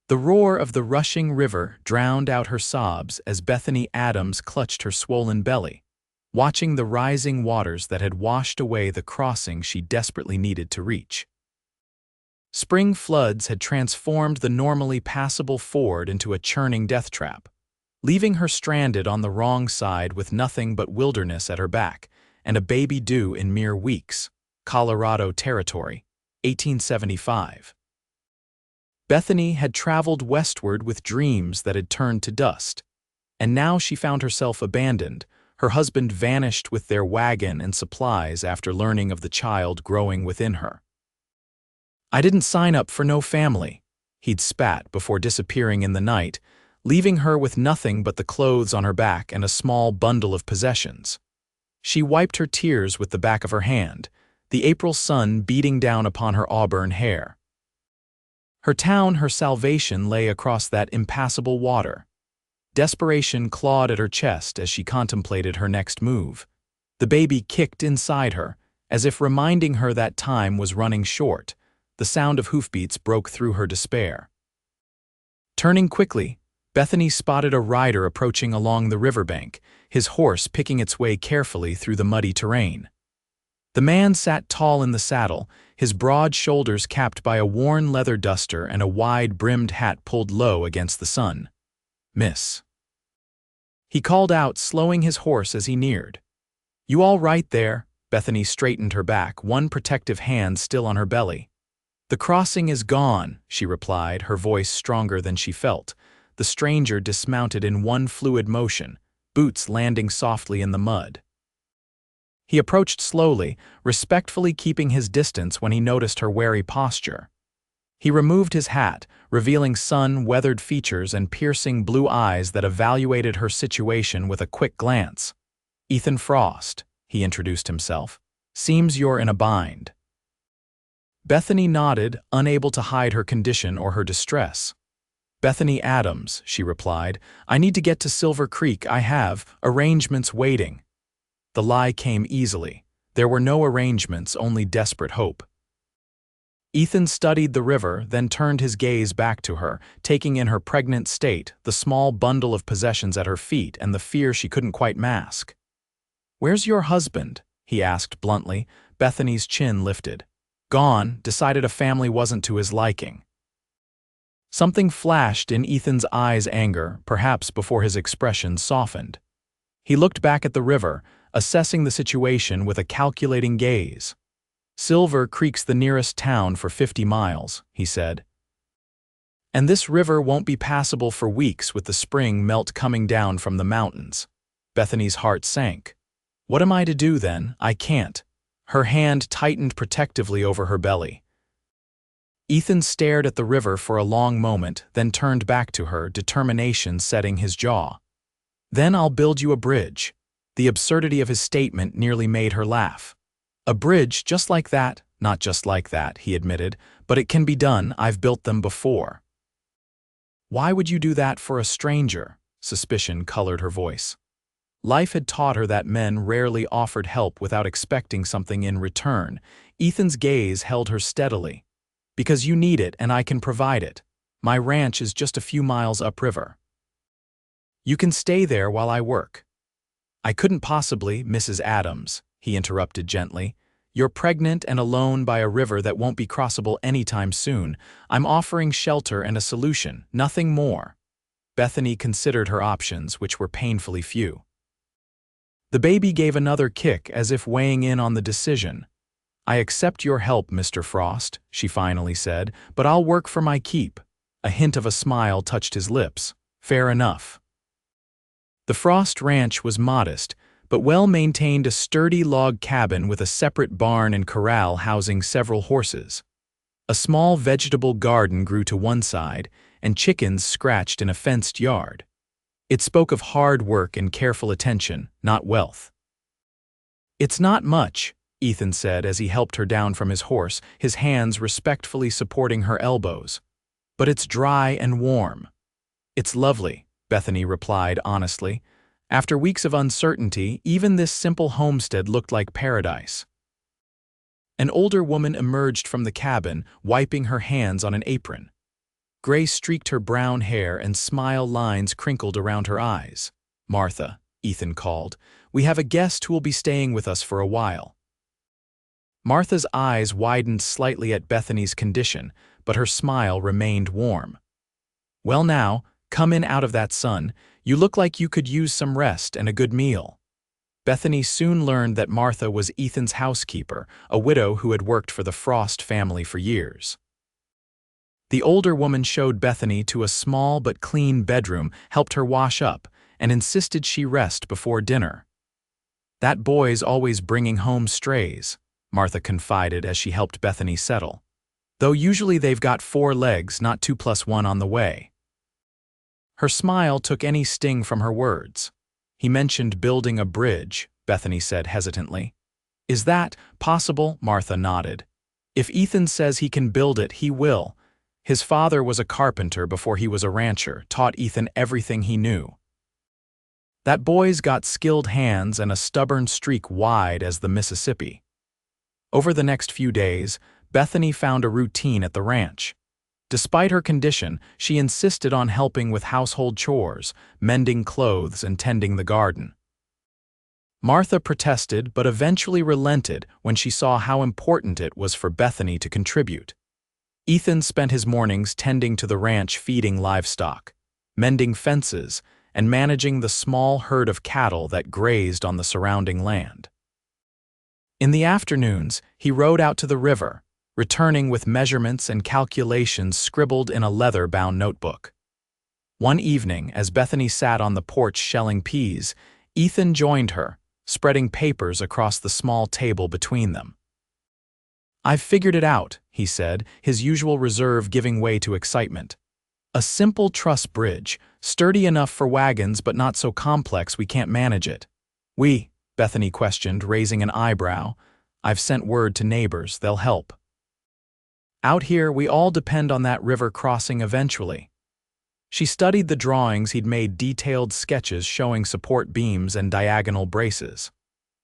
The roar of the rushing river drowned out her sobs as Bethany Adams clutched her swollen belly, watching the rising waters that had washed away the crossing she desperately needed to reach. Spring floods had transformed the normally passable ford into a churning death trap, leaving her stranded on the wrong side with nothing but wilderness at her back and a baby due in mere weeks. Colorado Territory, 1875. Bethany had traveled westward with dreams that had turned to dust, and now she found herself abandoned. Her husband vanished with their wagon and supplies after learning of the child growing within her. "I didn't sign up for no family," he'd spat before disappearing in the night, leaving her with nothing but the clothes on her back and a small bundle of possessions. She wiped her tears with the back of her hand, the April sun beating down upon her auburn hair. Her town, her salvation, lay across that impassable water. Desperation clawed at her chest as she contemplated her next move. The baby kicked inside her, as if reminding her that time was running short. The sound of hoofbeats broke through her despair. Turning quickly, Bethany spotted a rider approaching along the riverbank, his horse picking its way carefully through the muddy terrain. The man sat tall in the saddle, his broad shoulders capped by a worn leather duster and a wide-brimmed hat pulled low against the sun. "Miss," he called out, slowing his horse as he neared. "You all right there?" Bethany straightened her back, one protective hand still on her belly. "The crossing is gone," she replied, her voice stronger than she felt. The stranger dismounted in one fluid motion, boots landing softly in the mud. He approached slowly, respectfully keeping his distance when he noticed her wary posture. He removed his hat, revealing sun-weathered features and piercing blue eyes that evaluated her situation with a quick glance. "Ethan Frost," he introduced himself. "Seems you're in a bind." Bethany nodded, unable to hide her condition or her distress. "Bethany Adams," she replied. "I need to get to Silver Creek. I have arrangements waiting." The lie came easily. There were no arrangements, only desperate hope. Ethan studied the river, then turned his gaze back to her, taking in her pregnant state, the small bundle of possessions at her feet, and the fear she couldn't quite mask. "Where's your husband?" he asked bluntly. Bethany's chin lifted. "Gone, decided a family wasn't to his liking." Something flashed in Ethan's eyes, anger, perhaps before his expression softened. He looked back at the river, assessing the situation with a calculating gaze. "Silver Creek's the nearest town for 50 miles, he said. "And this river won't be passable for weeks with the spring melt coming down from the mountains." Bethany's heart sank. "What am I to do then? I can't." Her hand tightened protectively over her belly. Ethan stared at the river for a long moment, then turned back to her, determination setting his jaw. "Then I'll build you a bridge." The absurdity of his statement nearly made her laugh. "A bridge just like that?" "Not just like that," he admitted, "but it can be done. I've built them before." "Why would you do that for a stranger?" Suspicion colored her voice. Life had taught her that men rarely offered help without expecting something in return. Ethan's gaze held her steadily. "Because you need it and I can provide it. My ranch is just a few miles upriver. You can stay there while I work." "I couldn't possibly, Mrs. Adams," he interrupted gently. "You're pregnant and alone by a river that won't be crossable anytime soon. I'm offering shelter and a solution, nothing more." Bethany considered her options, which were painfully few. The baby gave another kick as if weighing in on the decision. "I accept your help, Mr. Frost," she finally said, "but I'll work for my keep." A hint of a smile touched his lips. "Fair enough." The Frost Ranch was modest, but well-maintained, a sturdy log cabin with a separate barn and corral housing several horses. A small vegetable garden grew to one side, and chickens scratched in a fenced yard. It spoke of hard work and careful attention, not wealth. "It's not much," Ethan said as he helped her down from his horse, his hands respectfully supporting her elbows. "But it's dry and warm." "It's lovely," Bethany replied honestly. After weeks of uncertainty, even this simple homestead looked like paradise. An older woman emerged from the cabin, wiping her hands on an apron. Gray streaked her brown hair and smile lines crinkled around her eyes. "Martha," Ethan called, "we have a guest who will be staying with us for a while." Martha's eyes widened slightly at Bethany's condition, but her smile remained warm. "Well now, come in out of that sun. You look like you could use some rest and a good meal." Bethany soon learned that Martha was Ethan's housekeeper, a widow who had worked for the Frost family for years. The older woman showed Bethany to a small but clean bedroom, helped her wash up, and insisted she rest before dinner. "That boy's always bringing home strays," Martha confided as she helped Bethany settle. "Though usually they've got 4 legs, not 2 plus 1 on the way." Her smile took any sting from her words. "He mentioned building a bridge," Bethany said hesitantly. "Is that possible?" Martha nodded. "If Ethan says he can build it, he will. His father was a carpenter before he was a rancher, taught Ethan everything he knew. That boy's got skilled hands and a stubborn streak wide as the Mississippi." Over the next few days, Bethany found a routine at the ranch. Despite her condition, she insisted on helping with household chores, mending clothes and tending the garden. Martha protested but eventually relented when she saw how important it was for Bethany to contribute. Ethan spent his mornings tending to the ranch, feeding livestock, mending fences, and managing the small herd of cattle that grazed on the surrounding land. In the afternoons, he rode out to the river, returning with measurements and calculations scribbled in a leather-bound notebook. One evening, as Bethany sat on the porch shelling peas, Ethan joined her, spreading papers across the small table between them. "I've figured it out," he said, his usual reserve giving way to excitement. "A simple truss bridge, sturdy enough for wagons but not so complex we can't manage it." Bethany questioned, raising an eyebrow. "I've sent word to neighbors, they'll help. Out here, we all depend on that river crossing eventually." She studied the drawings he'd made, detailed sketches showing support beams and diagonal braces.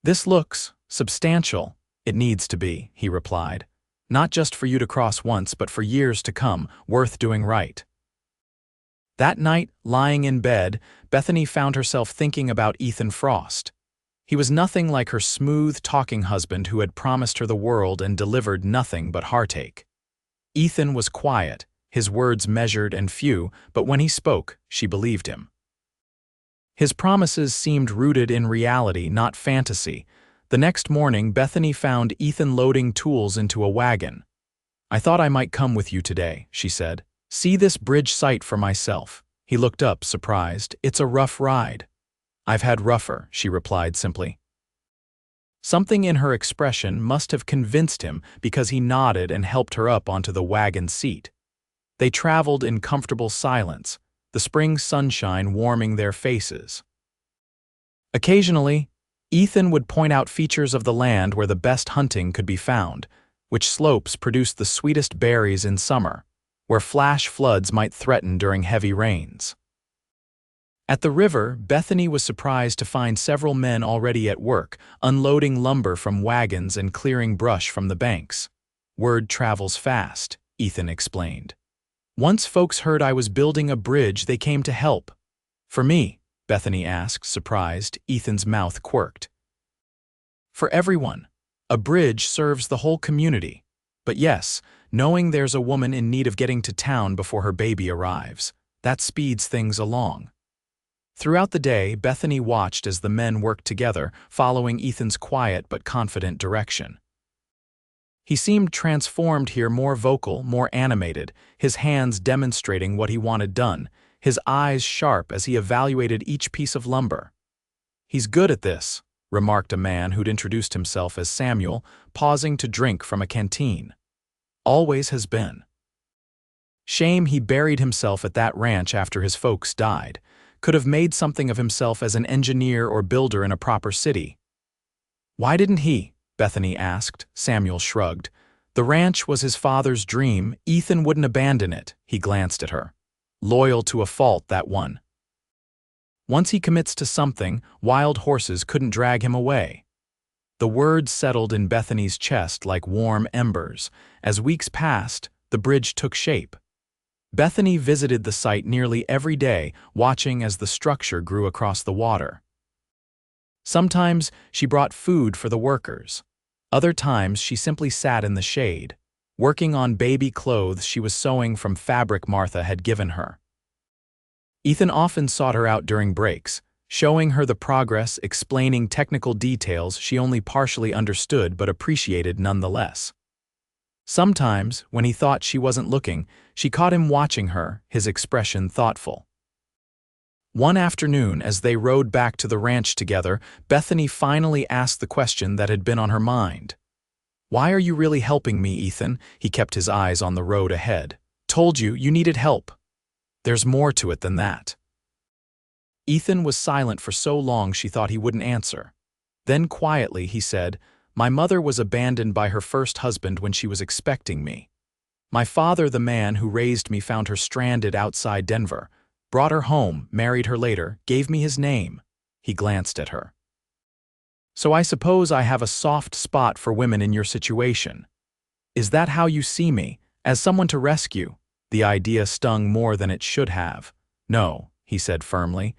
"This looks substantial." "It needs to be," he replied. "Not just for you to cross once, but for years to come, worth doing right." That night, lying in bed, Bethany found herself thinking about Ethan Frost. He was nothing like her smooth-talking husband who had promised her the world and delivered nothing but heartache. Ethan was quiet, his words measured and few, but when he spoke, she believed him. His promises seemed rooted in reality, not fantasy. The next morning, Bethany found Ethan loading tools into a wagon. "I thought I might come with you today," she said. "See this bridge site for myself." He looked up, surprised. "It's a rough ride." "I've had rougher," she replied simply. Something in her expression must have convinced him because he nodded and helped her up onto the wagon seat. They traveled in comfortable silence, the spring sunshine warming their faces. Occasionally, Ethan would point out features of the land where the best hunting could be found, which slopes produced the sweetest berries in summer, where flash floods might threaten during heavy rains. At the river, Bethany was surprised to find several men already at work, unloading lumber from wagons and clearing brush from the banks. "Word travels fast," Ethan explained. "Once folks heard I was building a bridge, they came to help." "For me?" Bethany asked, surprised. Ethan's mouth quirked. "For everyone. A bridge serves the whole community. But yes, knowing there's a woman in need of getting to town before her baby arrives, that speeds things along." Throughout the day, Bethany watched as the men worked together, following Ethan's quiet but confident direction. He seemed transformed here, more vocal, more animated, his hands demonstrating what he wanted done, his eyes sharp as he evaluated each piece of lumber. "He's good at this," remarked a man who'd introduced himself as Samuel, pausing to drink from a canteen. "Always has been. Shame he buried himself at that ranch after his folks died. Could have made something of himself as an engineer or builder in a proper city." "Why didn't he?" Bethany asked. Samuel shrugged. "The ranch was his father's dream. Ethan wouldn't abandon it." He glanced at her. "Loyal to a fault, that one. Once he commits to something, wild horses couldn't drag him away." The words settled in Bethany's chest like warm embers. As weeks passed, the bridge took shape. Bethany visited the site nearly every day, watching as the structure grew across the water. Sometimes she brought food for the workers. Other times she simply sat in the shade, working on baby clothes she was sewing from fabric Martha had given her. Ethan often sought her out during breaks, showing her the progress, explaining technical details she only partially understood but appreciated nonetheless. Sometimes, when he thought she wasn't looking, she caught him watching her, his expression thoughtful. One afternoon, as they rode back to the ranch together, Bethany finally asked the question that had been on her mind. "Why are you really helping me, Ethan?" He kept his eyes on the road ahead. "Told you, you needed help. There's more to it than that." Ethan was silent for so long she thought he wouldn't answer. Then quietly he said, "My mother was abandoned by her first husband when she was expecting me. My father, the man who raised me, found her stranded outside Denver, brought her home, married her later, gave me his name." He glanced at her. "So I suppose I have a soft spot for women in your situation. Is that how you see me, as someone to rescue?" The idea stung more than it should have. "No," he said firmly.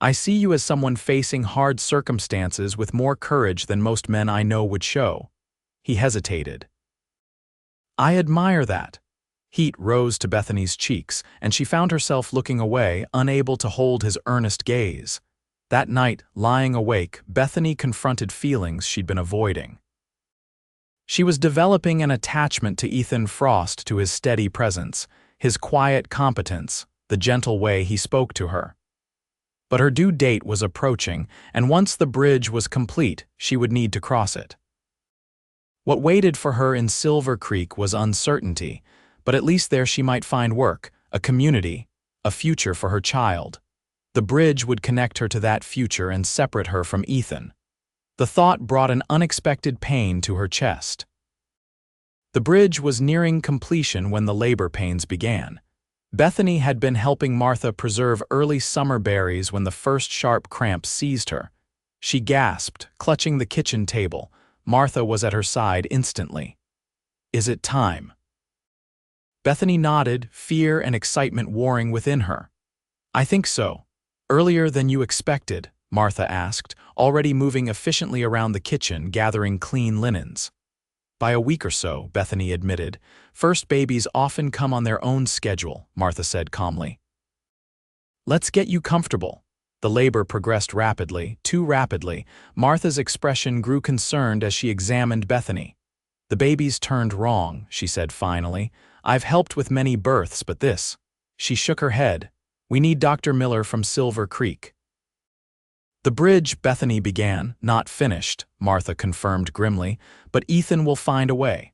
"I see you as someone facing hard circumstances with more courage than most men I know would show." He hesitated. "I admire that." Heat rose to Bethany's cheeks, and she found herself looking away, unable to hold his earnest gaze. That night, lying awake, Bethany confronted feelings she'd been avoiding. She was developing an attachment to Ethan Frost, to his steady presence, his quiet competence, the gentle way he spoke to her. But her due date was approaching, and once the bridge was complete, she would need to cross it. What waited for her in Silver Creek was uncertainty, but at least there she might find work, a community, a future for her child. The bridge would connect her to that future and separate her from Ethan. The thought brought an unexpected pain to her chest. The bridge was nearing completion when the labor pains began. Bethany had been helping Martha preserve early summer berries when the first sharp cramps seized her. She gasped, clutching the kitchen table. Martha was at her side instantly. "Is it time?" Bethany nodded, fear and excitement warring within her. "I think so. Earlier than you expected?" Martha asked, already moving efficiently around the kitchen, gathering clean linens. "By a week or so," Bethany admitted. "First babies often come on their own schedule," Martha said calmly. "Let's get you comfortable." The labor progressed rapidly, too rapidly. Martha's expression grew concerned as she examined Bethany. "The baby's turned wrong," she said finally. "I've helped with many births, but this..." She shook her head. "We need Dr. Miller from Silver Creek." "The bridge," Bethany began, "not finished," Martha confirmed grimly, "but Ethan will find a way."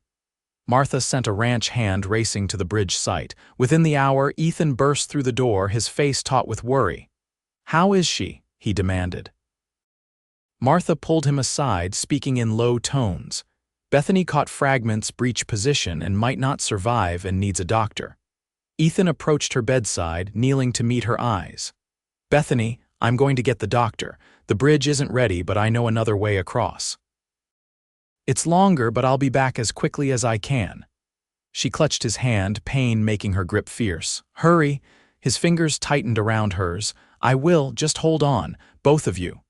Martha sent a ranch hand racing to the bridge site. Within the hour, Ethan burst through the door, his face taut with worry. "How is she?" he demanded. Martha pulled him aside, speaking in low tones. "Bethany caught fragments, breach position, and might not survive and needs a doctor." Ethan approached her bedside, kneeling to meet her eyes. "Bethany, I'm going to get the doctor. The bridge isn't ready, but I know another way across. It's longer, but I'll be back as quickly as I can." She clutched his hand, pain making her grip fierce. "Hurry!" His fingers tightened around hers. "I will, just hold on, both of you."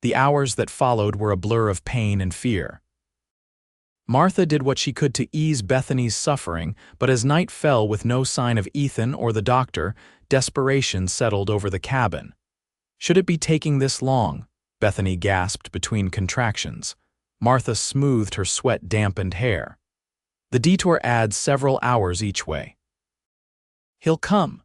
The hours that followed were a blur of pain and fear. Martha did what she could to ease Bethany's suffering, but as night fell with no sign of Ethan or the doctor, desperation settled over the cabin. "Should it be taking this long?" Bethany gasped between contractions. Martha smoothed her sweat-dampened hair. "The detour adds several hours each way." "He'll come."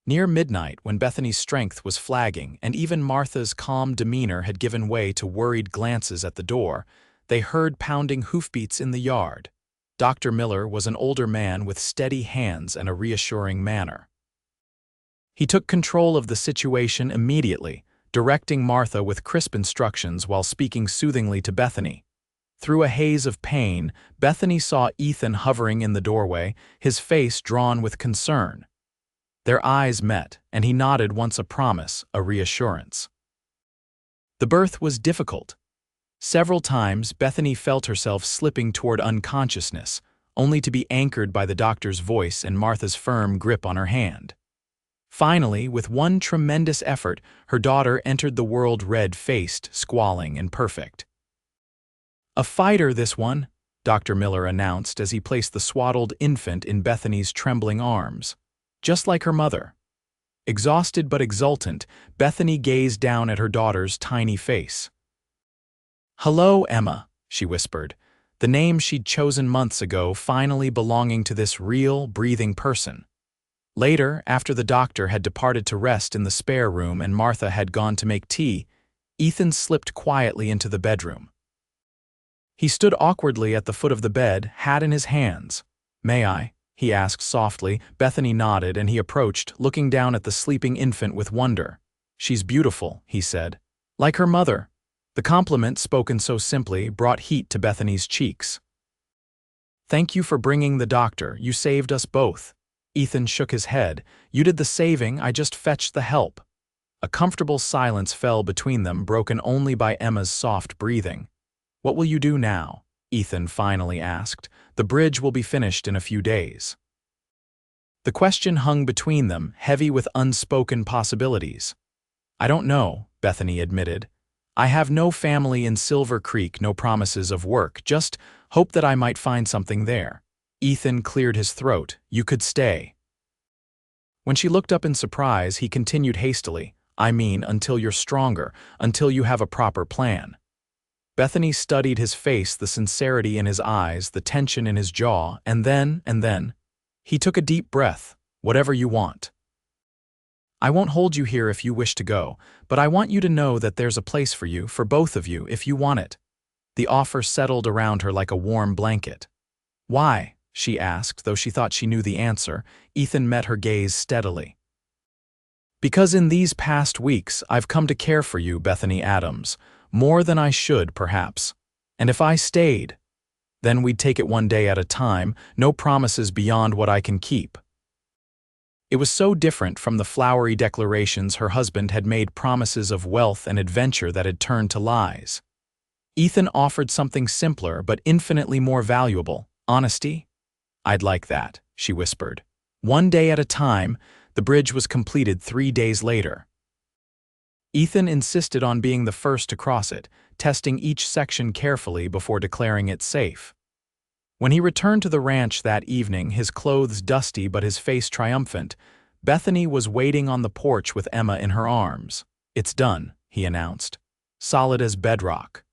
Near midnight, when Bethany's strength was flagging and even Martha's calm demeanor had given way to worried glances at the door, they heard pounding hoofbeats in the yard. Dr. Miller was an older man with steady hands and a reassuring manner. He took control of the situation immediately, directing Martha with crisp instructions while speaking soothingly to Bethany. Through a haze of pain, Bethany saw Ethan hovering in the doorway, his face drawn with concern. Their eyes met, and he nodded once, a promise, a reassurance. The birth was difficult. Several times, Bethany felt herself slipping toward unconsciousness, only to be anchored by the doctor's voice and Martha's firm grip on her hand. Finally, with one tremendous effort, her daughter entered the world red-faced, squalling, and perfect. "A fighter, this one," Dr. Miller announced as he placed the swaddled infant in Bethany's trembling arms. Just like her mother. Exhausted but exultant, Bethany gazed down at her daughter's tiny face. "Hello, Emma," she whispered, the name she'd chosen months ago finally belonging to this real, breathing person. Later, after the doctor had departed to rest in the spare room and Martha had gone to make tea, Ethan slipped quietly into the bedroom. He stood awkwardly at the foot of the bed, hat in his hands. "May I?" he asked softly. Bethany nodded, and he approached, looking down at the sleeping infant with wonder. "She's beautiful," he said. "Like her mother." The compliment, spoken so simply, brought heat to Bethany's cheeks. "Thank you for bringing the doctor. You saved us both." Ethan shook his head. "You did the saving, I just fetched the help." A comfortable silence fell between them, broken only by Emma's soft breathing. "What will you do now?" Ethan finally asked. "The bridge will be finished in a few days." The question hung between them, heavy with unspoken possibilities. "I don't know," Bethany admitted. "I have no family in Silver Creek, no promises of work, just hope that I might find something there." Ethan cleared his throat. "You could stay." When she looked up in surprise, he continued hastily, "I mean, until you're stronger, until you have a proper plan." Bethany studied his face, the sincerity in his eyes, the tension in his jaw, and then, he took a deep breath. "Whatever you want. I won't hold you here if you wish to go, but I want you to know that there's a place for you, for both of you, if you want it." The offer settled around her like a warm blanket. "Why?" she asked, though she thought she knew the answer. Ethan met her gaze steadily. "Because in these past weeks I've come to care for you, Bethany Adams, more than I should, perhaps. And if I stayed, then we'd take it one day at a time, no promises beyond what I can keep." It was so different from the flowery declarations her husband had made, promises of wealth and adventure that had turned to lies. Ethan offered something simpler but infinitely more valuable: honesty. "I'd like that," she whispered. One day at a time. The bridge was completed 3 days later. Ethan insisted on being the first to cross it, testing each section carefully before declaring it safe. When he returned to the ranch that evening, his clothes dusty but his face triumphant, Bethany was waiting on the porch with Emma in her arms. "It's done," he announced. "Solid as bedrock."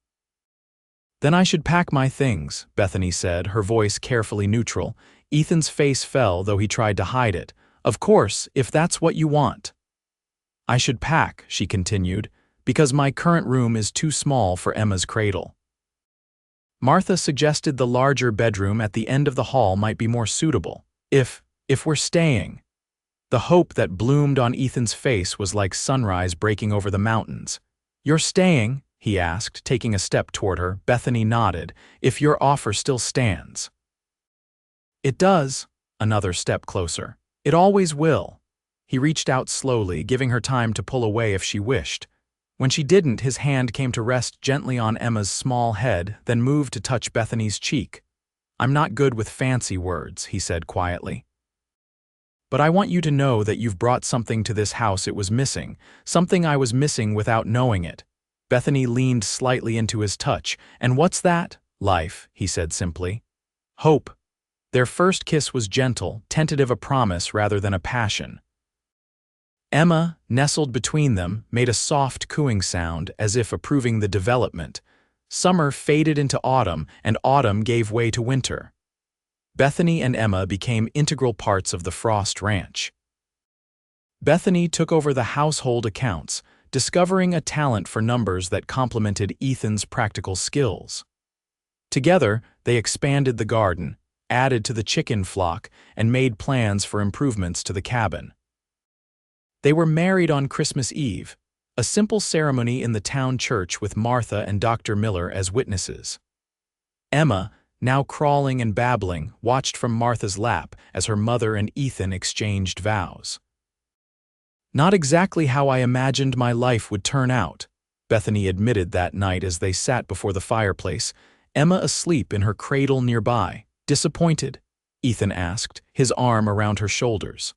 "Then I should pack my things," Bethany said, her voice carefully neutral. Ethan's face fell, though he tried to hide it. "Of course, if that's what you want." "I should pack," she continued, "because my current room is too small for Emma's cradle." Martha suggested the larger bedroom at the end of the hall might be more suitable. If we're staying." The hope that bloomed on Ethan's face was like sunrise breaking over the mountains. "You're staying?" he asked, taking a step toward her. Bethany nodded. "If your offer still stands." "It does." Another step closer. "It always will." He reached out slowly, giving her time to pull away if she wished. When she didn't, his hand came to rest gently on Emma's small head, then moved to touch Bethany's cheek. "I'm not good with fancy words," he said quietly. "But I want you to know that you've brought something to this house it was missing, something I was missing without knowing it." Bethany leaned slightly into his touch. "And what's that?" "Life," he said simply. "Hope." Their first kiss was gentle, tentative, a promise rather than a passion. Emma, nestled between them, made a soft cooing sound, as if approving the development. Summer faded into autumn, and autumn gave way to winter. Bethany and Emma became integral parts of the Frost Ranch. Bethany took over the household accounts, discovering a talent for numbers that complemented Ethan's practical skills. Together, they expanded the garden, added to the chicken flock, and made plans for improvements to the cabin. They were married on Christmas Eve, a simple ceremony in the town church with Martha and Dr. Miller as witnesses. Emma, now crawling and babbling, watched from Martha's lap as her mother and Ethan exchanged vows. "Not exactly how I imagined my life would turn out," Bethany admitted that night as they sat before the fireplace, Emma asleep in her cradle nearby. Disappointed? Ethan asked, his arm around her shoulders.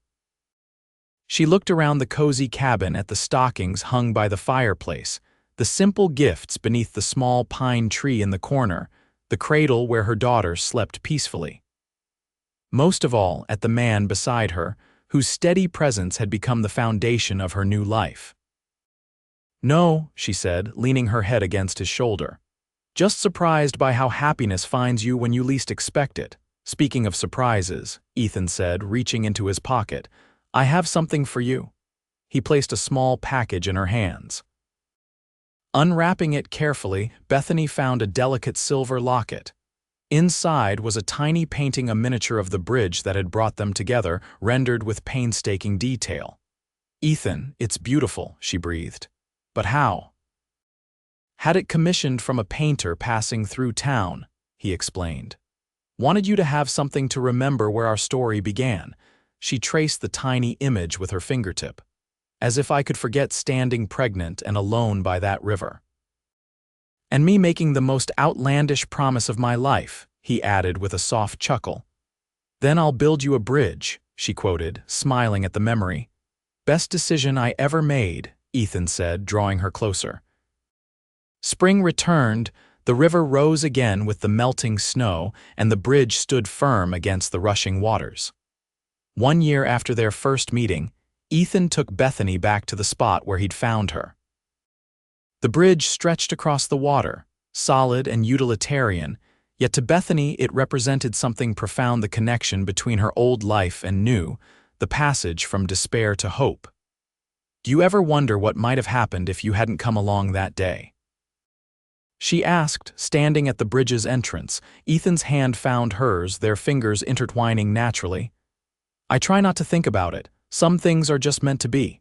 She looked around the cozy cabin at the stockings hung by the fireplace, the simple gifts beneath the small pine tree in the corner, the cradle where her daughter slept peacefully. Most of all, at the man beside her, whose steady presence had become the foundation of her new life. "No," she said, leaning her head against his shoulder. "Just surprised by how happiness finds you when you least expect it." "Speaking of surprises," Ethan said, reaching into his pocket, "I have something for you." He placed a small package in her hands. Unwrapping it carefully, Bethany found a delicate silver locket. Inside was a tiny painting, a miniature of the bridge that had brought them together, rendered with painstaking detail. "Ethan, it's beautiful," she breathed. "But how?" "Had it commissioned from a painter passing through town," he explained. "Wanted you to have something to remember where our story began." She traced the tiny image with her fingertip. "As if I could forget standing pregnant and alone by that river. And me making the most outlandish promise of my life," he added with a soft chuckle. "Then I'll build you a bridge," she quoted, smiling at the memory. "Best decision I ever made," Ethan said, drawing her closer. Spring returned, the river rose again with the melting snow, and the bridge stood firm against the rushing waters. 1 year after their first meeting, Ethan took Bethany back to the spot where he'd found her. The bridge stretched across the water, solid and utilitarian, yet to Bethany it represented something profound: the connection between her old life and new, the passage from despair to hope. "Do you ever wonder what might have happened if you hadn't come along that day?" she asked, standing at the bridge's entrance. Ethan's hand found hers, their fingers intertwining naturally. "I try not to think about it. Some things are just meant to be.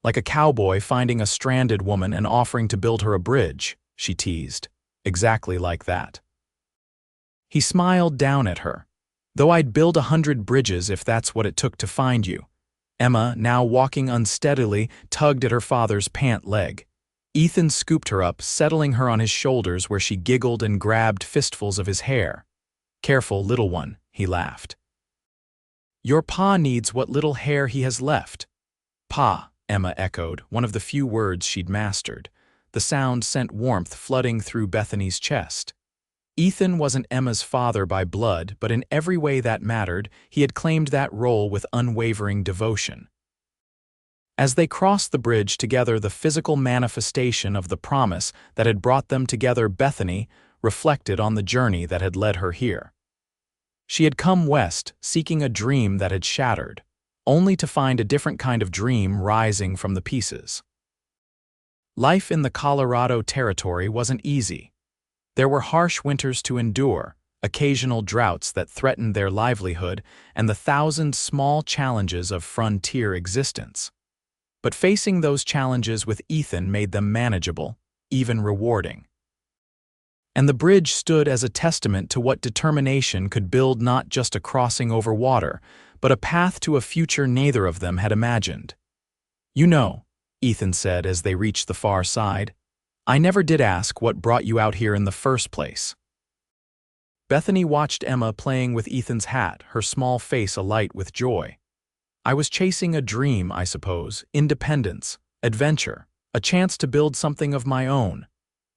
Like a cowboy finding a stranded woman and offering to build her a bridge," she teased. "Exactly like that." He smiled down at her. "Though I'd build 100 bridges if that's what it took to find you." Emma, now walking unsteadily, tugged at her father's pant leg. Ethan scooped her up, settling her on his shoulders where she giggled and grabbed fistfuls of his hair. "Careful, little one," he laughed. "Your pa needs what little hair he has left." "Pa," Emma echoed, one of the few words she'd mastered. The sound sent warmth flooding through Bethany's chest. Ethan wasn't Emma's father by blood, but in every way that mattered, he had claimed that role with unwavering devotion. As they crossed the bridge together, the physical manifestation of the promise that had brought them together, Bethany reflected on the journey that had led her here. She had come west, seeking a dream that had shattered, only to find a different kind of dream rising from the pieces. Life in the Colorado Territory wasn't easy. There were harsh winters to endure, occasional droughts that threatened their livelihood, and the thousand small challenges of frontier existence. But facing those challenges with Ethan made them manageable, even rewarding. And the bridge stood as a testament to what determination could build: not just a crossing over water, but a path to a future neither of them had imagined. "You know," Ethan said as they reached the far side, "I never did ask what brought you out here in the first place." Bethany watched Emma playing with Ethan's hat, her small face alight with joy. "I was chasing a dream, I suppose, independence, adventure, a chance to build something of my own.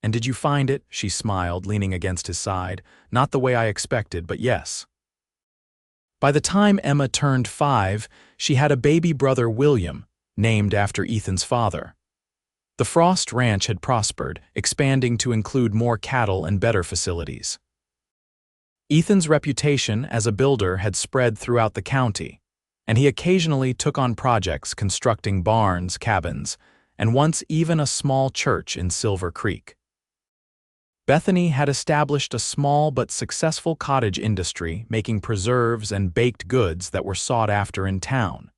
And did you find it?" she smiled, leaning against his side. "Not the way I expected, but yes." By the time Emma turned 5, she had a baby brother, William, named after Ethan's father. The Frost Ranch had prospered, expanding to include more cattle and better facilities. Ethan's reputation as a builder had spread throughout the county, and he occasionally took on projects constructing barns, cabins, and once even a small church in Silver Creek. Bethany had established a small but successful cottage industry, making preserves and baked goods that were sought after in town.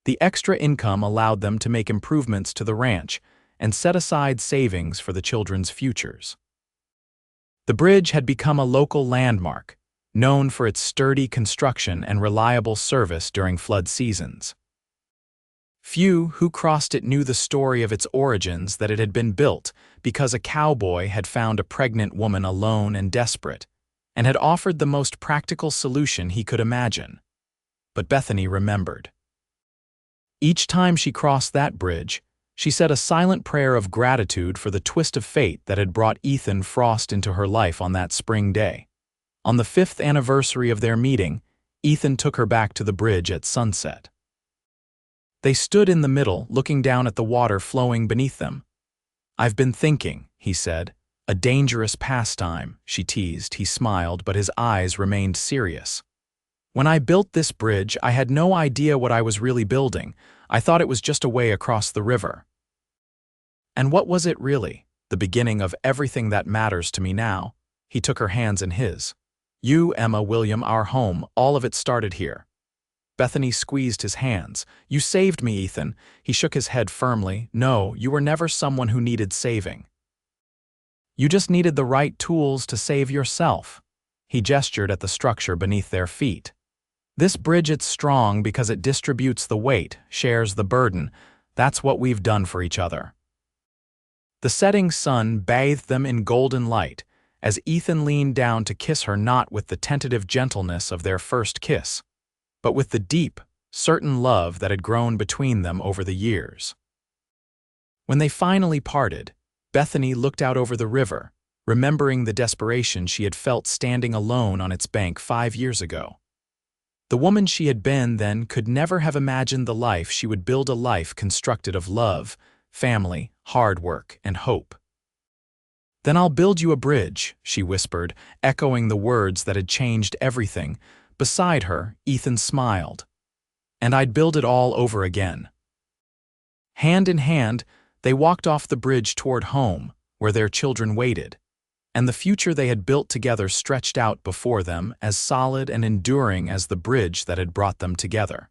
The extra income allowed them to make improvements to the ranch and set aside savings for the children's futures. The bridge had become a local landmark, known for its sturdy construction and reliable service during flood seasons. Few who crossed it knew the story of its origins: that it had been built because a cowboy had found a pregnant woman alone and desperate, and had offered the most practical solution he could imagine. But Bethany remembered. Each time she crossed that bridge, she said a silent prayer of gratitude for the twist of fate that had brought Ethan Frost into her life on that spring day. On the 5th anniversary of their meeting, Ethan took her back to the bridge at sunset. They stood in the middle, looking down at the water flowing beneath them. "I've been thinking," he said. "A dangerous pastime," she teased. He smiled, but his eyes remained serious. "When I built this bridge, I had no idea what I was really building. I thought it was just a way across the river." "And what was it really? The beginning of everything that matters to me now." He took her hands in his. "You, Emma, William, our home, all of it started here." Bethany squeezed his hands. "You saved me, Ethan." He shook his head firmly. "No, you were never someone who needed saving. You just needed the right tools to save yourself." He gestured at the structure beneath their feet. "This bridge, it's strong because it distributes the weight, shares the burden. That's what we've done for each other." The setting sun bathed them in golden light, as Ethan leaned down to kiss her, not with the tentative gentleness of their first kiss, but with the deep, certain love that had grown between them over the years. When they finally parted, Bethany looked out over the river, remembering the desperation she had felt standing alone on its bank 5 years ago. The woman she had been then could never have imagined the life she would build, a life constructed of love, family, hard work, and hope. "Then I'll build you a bridge," she whispered, echoing the words that had changed everything. Beside her, Ethan smiled. "And I'd build it all over again." Hand in hand, they walked off the bridge toward home, where their children waited, and the future they had built together stretched out before them, as solid and enduring as the bridge that had brought them together.